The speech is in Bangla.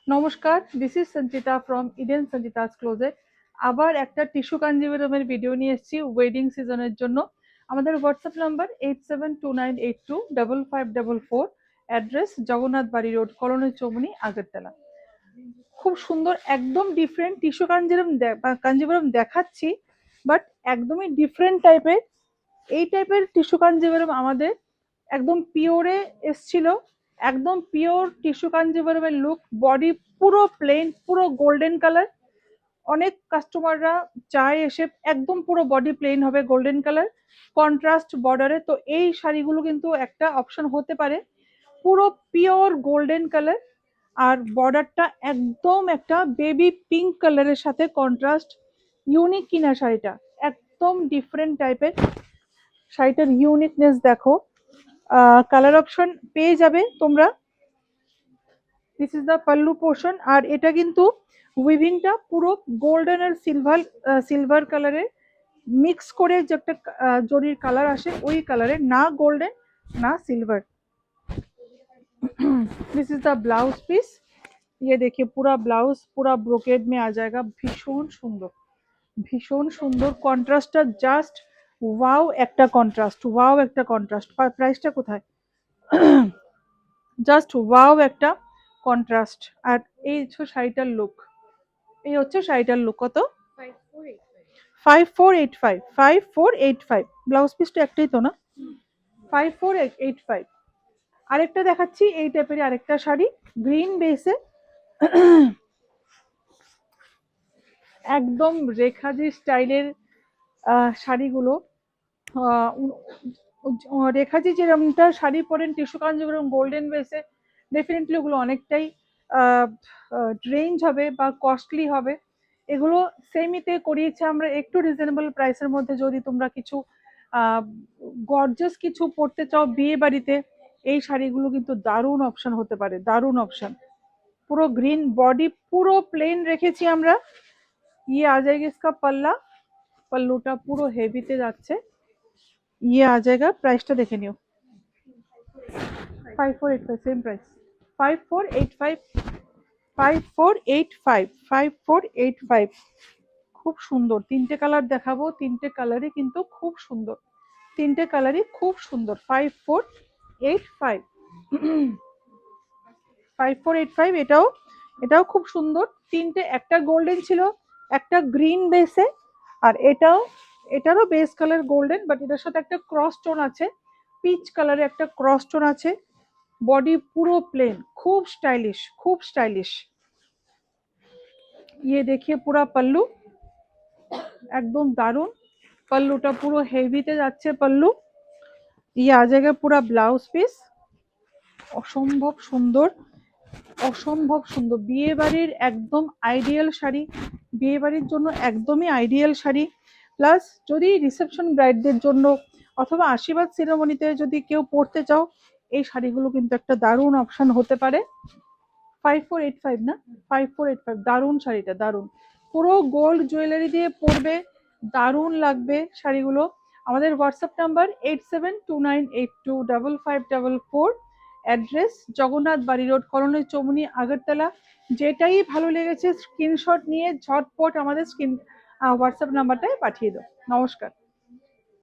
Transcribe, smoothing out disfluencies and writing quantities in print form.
নমস্কার, this is Sanchita from Eden Sanchita's closet. আবার একটা টিস্যু কাঞ্জিভরমের ভিডিও নিয়ে এসেছি ওয়েডিং সিজনের জন্য। আমাদের হোয়াটসঅ্যাপ নাম্বার 8729825544, অ্যাড্রেস জগন্নাথ বাড়ি রোড, কলোনি চৌমুনি, আগরতলা। খুব সুন্দর, একদম ডিফারেন্ট টিস্যু কাঞ্জিভরম দেখাচ্ছি, বাট একদমই ডিফারেন্ট টাইপের। এই টাইপের টিস্যু কাঞ্জিভরম আমাদের একদম পিওরে এসছিল, একদম পিওর টিস্যু কাঞ্জিভরমের লুক। বডি পুরো প্লেন, পুরো গোল্ডেন কালার। অনেক কাস্টমাররা চায় এসে একদম পুরো বডি প্লেন হবে, গোল্ডেন কালার, কন্ট্রাস্ট বর্ডারে। তো এই শাড়িগুলো কিন্তু একটা অপশন হতে পারে। পুরো পিওর গোল্ডেন কালার, আর বর্ডারটা একদম একটা বেবি পিঙ্ক কালারের সাথে কন্ট্রাস্ট। ইউনিক কিনা শাড়িটা, একদম ডিফারেন্ট টাইপের। শাড়িটার ইউনিকনেস দেখো। কালার অপশন পেয়ে যাবে তোমরা। This is the pallu portion. আর এটা কিন্তু উইভিংটা পুরো গোল্ডেন আর সিলভার কালারের মিক্স করে যে একটা জরির কালার আসে, ওই কালারের, না গোল্ডেন না silver. This is the blouse piece. ये देखिए पूरा ब्लाउज पूरा ब्रोकेड में आ जाएगा। ভীষণ সুন্দর কন্ট্রাস্টটা জাস্ট ওয়াও একটা কন্ট্রাস্ট, ওয়াও একটা কন্ট্রাস্ট। প্রাইসটা কোথায়? জাস্ট ওয়াও একটা কন্ট্রাস্ট। আর এই হচ্ছে শাড়িটার লুক, এই হচ্ছে শাড়িটার লুক। কত? 5485। 5485। ব্লাউজ পিসটা একটাই তো না? 5485। আরেকটা দেখাচ্ছি এই টাইপের আরেকটা শাড়ি, গ্রিন বেসে, একদম রেখাজি স্টাইলের শাড়িগুলো। রেখাজি যেরকমটা শাড়ি পরেন টিস্যু কাঞ্জিভরম গোল্ডেন বেসে, ডেফিনেটলি ওগুলো অনেকটাই রেঞ্জ হবে বা কস্টলি হবে। এগুলো সেমিতে করিয়েছে আমরা একটু রিজনেবল প্রাইসের মধ্যে। যদি তোমরা কিছু গর্জাস কিছু পরতে চাও বিয়ে বাড়িতে, এই শাড়িগুলো কিন্তু দারুণ অপশন হতে পারে, দারুণ অপশন। পুরো গ্রিন বডি, পুরো প্লেন রেখেছি আমরা। ইয়ে आ जाएगा इसका पल्ला, पल्लूটা পুরো হেভিতে যাচ্ছে। ইয়ে आ जाएगा। প্রাইসটা দেখে নিও। 5485 সেম প্রাইস। 5485। 5485। 5485। খুব সুন্দর। তিনটে কালার দেখাবো, তিনটে কালারই কিন্তু খুব সুন্দর, তিনটে কালারই খুব সুন্দর। 5485। 5485। এটাও এটাও খুব সুন্দর। তিনটে, একটা গোল্ডেন ছিল, একটা গ্রিন বেসে, আর এটারও বেস কালার গোল্ডেন, বাট এটার সাথে একটা ক্রস টোন আছে, পিচ কালারে একটা ক্রস টোন আছে। বডি পুরো প্লেন, খুব স্টাইলিশ, খুব স্টাইলিশ। ये देखिए पूरा पल्लू, একদম দারুণ। পল্লুটা পুরো হেভিতে যাচ্ছে পল্লু। ये आ जाएगा पूरा ब्लाउज পিস। অসম্ভব সুন্দর, অসম্ভব সুন্দর। বিয়ে বাড়ির একদম আইডিয়াল শাড়ি, বিয়ে বাড়ির জন্য একদমই আইডিয়াল শাড়ি। প্লাস যদি রিসেপশন ব্রাইডদের জন্য অথবা আশীর্বাদ সেরেমনিতে যদি কেউ পরতে চাও, এই শাড়িগুলো কিন্তু একটা দারুণ অপশন হতে পারে। 5485 না? 5485। দারুণ শাড়িটা, দারুণ। পুরো গোল্ড জুয়েলারি দিয়ে পরবে, দারুণ লাগবে শাড়িগুলো। আমাদের হোয়াটসঅ্যাপ নাম্বার 8729825544, অ্যাড্রেস জগন্নাথ বাড়ি রোড, কলোনি চৌমুনি, আগরতলা। যেটাই ভালো লেগেছে স্ক্রিনশট নিয়ে ঝটপট আমাদের হোয়াটসঅ্যাপ নাম্বারটায় পাঠিয়ে দাও। নমস্কার।